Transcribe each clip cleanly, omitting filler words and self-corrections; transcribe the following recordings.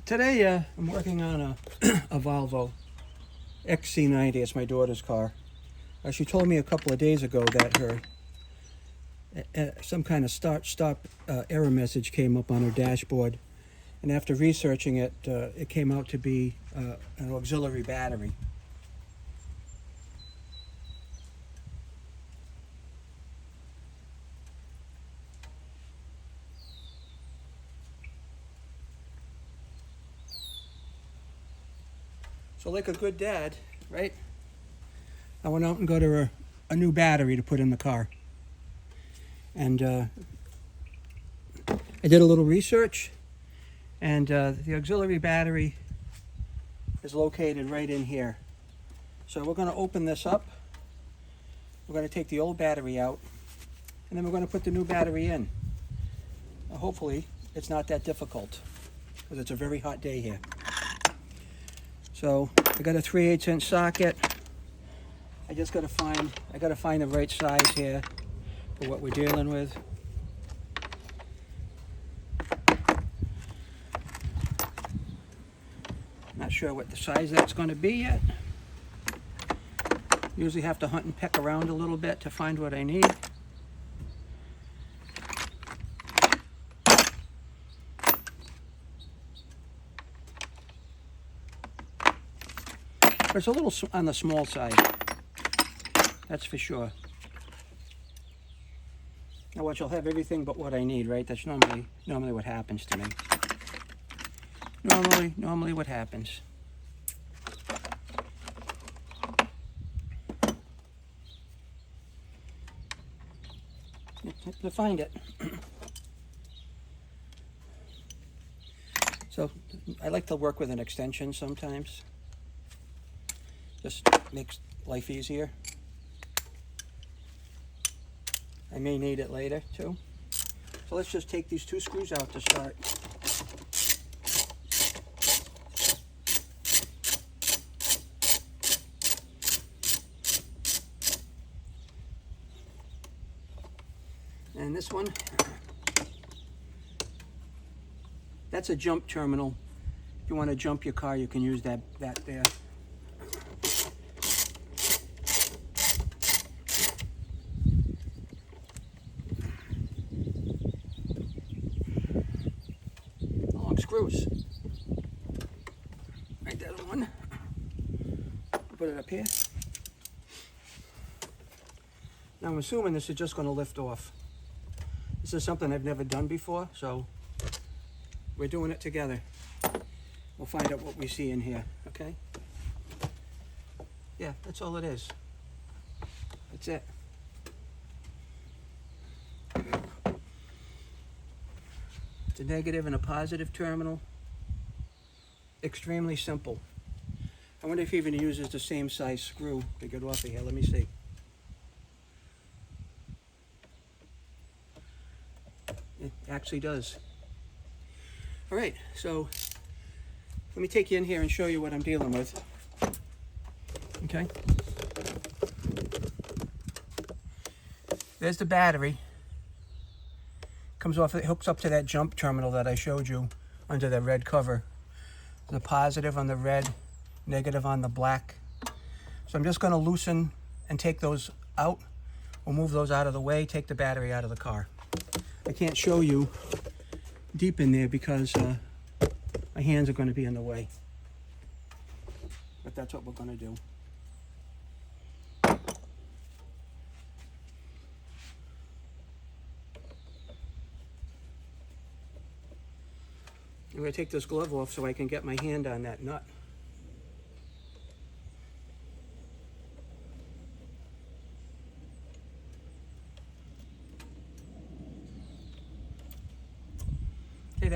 Today I'm working on a Volvo XC90. It's my daughter's car. She told me a couple of days ago that her some kind of start-stop error message came up on her dashboard, and after researching it, it came out to be an auxiliary battery. So like a good dad, right? I went out and got her a new battery to put in the car. And I did a little research, and the auxiliary battery is located right in here. So we're going to open this up. We're going to take the old battery out, and then we're going to put the new battery in. Hopefully it's not that difficult, because it's a very hot day here. So I got a 3/8 inch socket. I got to find the right size here for what we're dealing with. Not sure what the size that's going to be yet. Usually have to hunt and peck around a little bit to find what I need. But it's a little on the small side, that's for sure. Now watch, I'll have everything but what I need, right? That's normally what happens to me. Normally what happens. To find it. So I like to work with an extension sometimes. Just makes life easier. I may need it later too. So let's just take these two screws out to start. And this one, that's a jump terminal. If you want to jump your car, you can use that there. Screws. Right, that one. Put it up here. Now I'm assuming this is just going to lift off. This is something I've never done before, so we're doing it together. We'll find out what we see in here, okay? Yeah, that's all it is. That's it. It's a negative and a positive terminal. Extremely simple. I wonder if he even uses the same size screw to get off of here. Let me see. It actually does. All right, so let me take you in here and show you what I'm dealing with. Okay. There's the battery. Comes off, it hooks up to that jump terminal that I showed you under the red cover. The positive on the red, negative on the black. So I'm just going to loosen and take those out. We'll move those out of the way, take the battery out of the car. I can't show you deep in there because my hands are going to be in the way. But that's what we're going to do. I'm going to take this glove off so I can get my hand on that nut. Okay,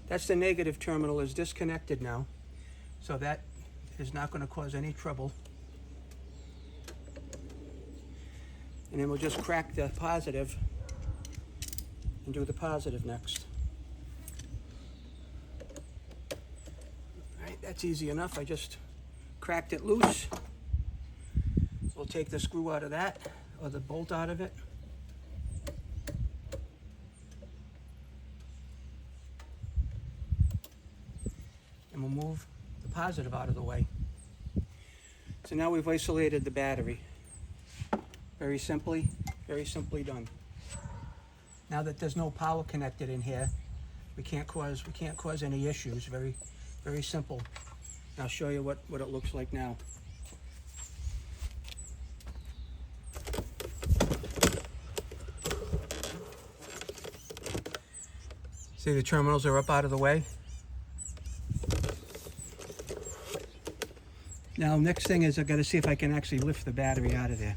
that's the negative terminal is disconnected now, so that is not going to cause any trouble. And then we'll just crack the positive and do the positive next. That's easy enough. I just cracked it loose. We'll take the screw out of that, or the bolt out of it. we'll move the positive out of the way. So now we've isolated the battery. Very simply done. Now that there's no power connected in here, we can't cause any issues. Very simple. I'll show you what it looks like now. See, the terminals are up out of the way. Now, next thing is I've got to see if I can actually lift the battery out of there.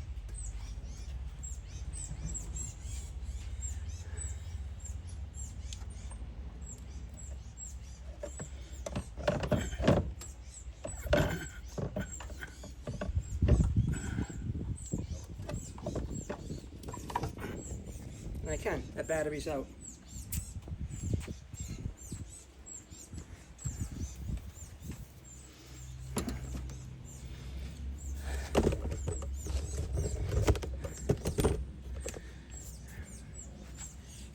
And I can. That battery's out.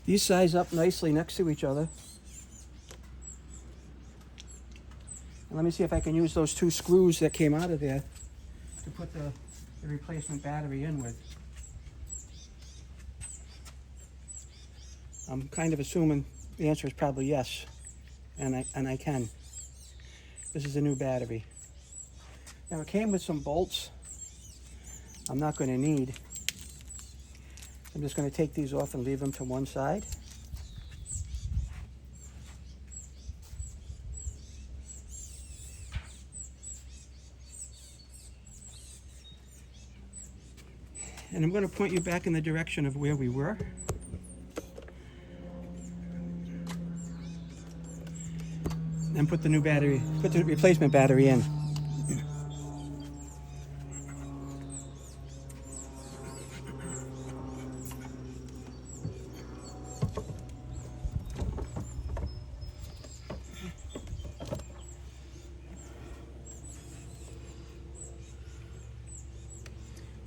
These size up nicely next to each other. And let me see if I can use those two screws that came out of there to put the replacement battery in with. I'm kind of assuming the answer is probably yes, and I can. This is a new battery. Now it came with some bolts I'm not going to need. I'm just going to take these off and leave them to one side. And I'm going to point you back in the direction of where we were. And put the new battery, put the replacement battery in.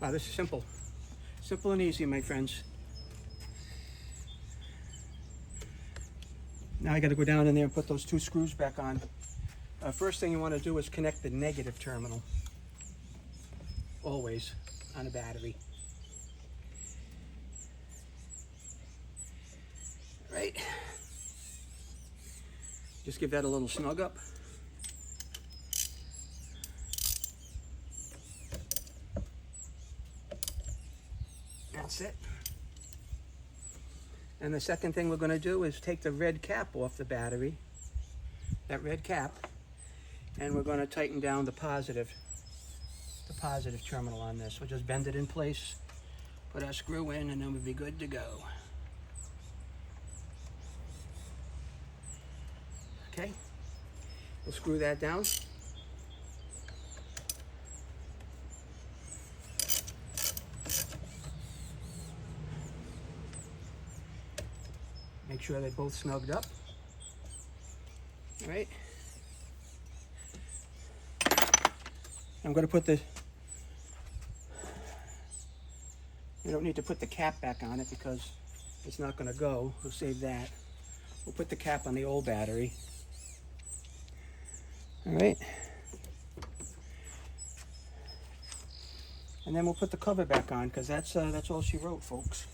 Wow, this is simple. Simple and easy, my friends. Now I got to go down in there and put those two screws back on. First thing you want to do is connect the negative terminal. Always on a battery. Right. Just give that a little snug up. That's it. And the second thing we're going to do is take the red cap off the battery, that red cap, and we're going to tighten down the positive terminal on this. We'll just bend it in place, put our screw in, and then we'll be good to go. Okay, we'll screw that down. Make sure they're both snugged up. All right. I'm going to put the, you don't need to put the cap back on it because it's not going to go. We'll save that. We'll put the cap on the old battery. All right. And then we'll put the cover back on because that's all she wrote, folks.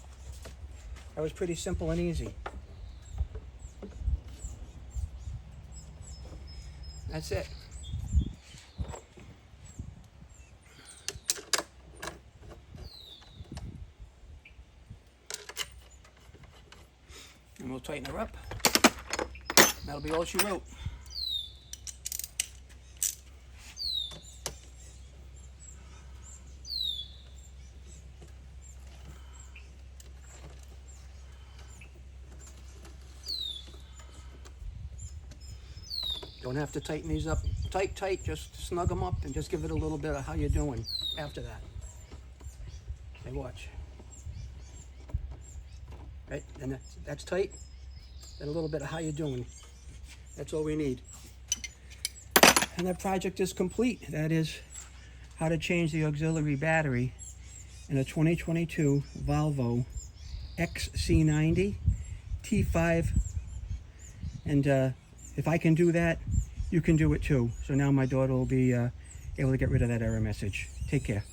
That was pretty simple and easy. That's it. And we'll tighten her up. That'll be all she wrote. Don't have to tighten these up tight, just snug them up and just give it a little bit of how you doing after that. Hey, watch. Right, and that's tight. Then a little bit of how you doing. That's all we need. And that project is complete. That is how to change the auxiliary battery in a 2022 Volvo XC90 T5. And if I can do that, you can do it too. So now my daughter will be able to get rid of that error message. Take care.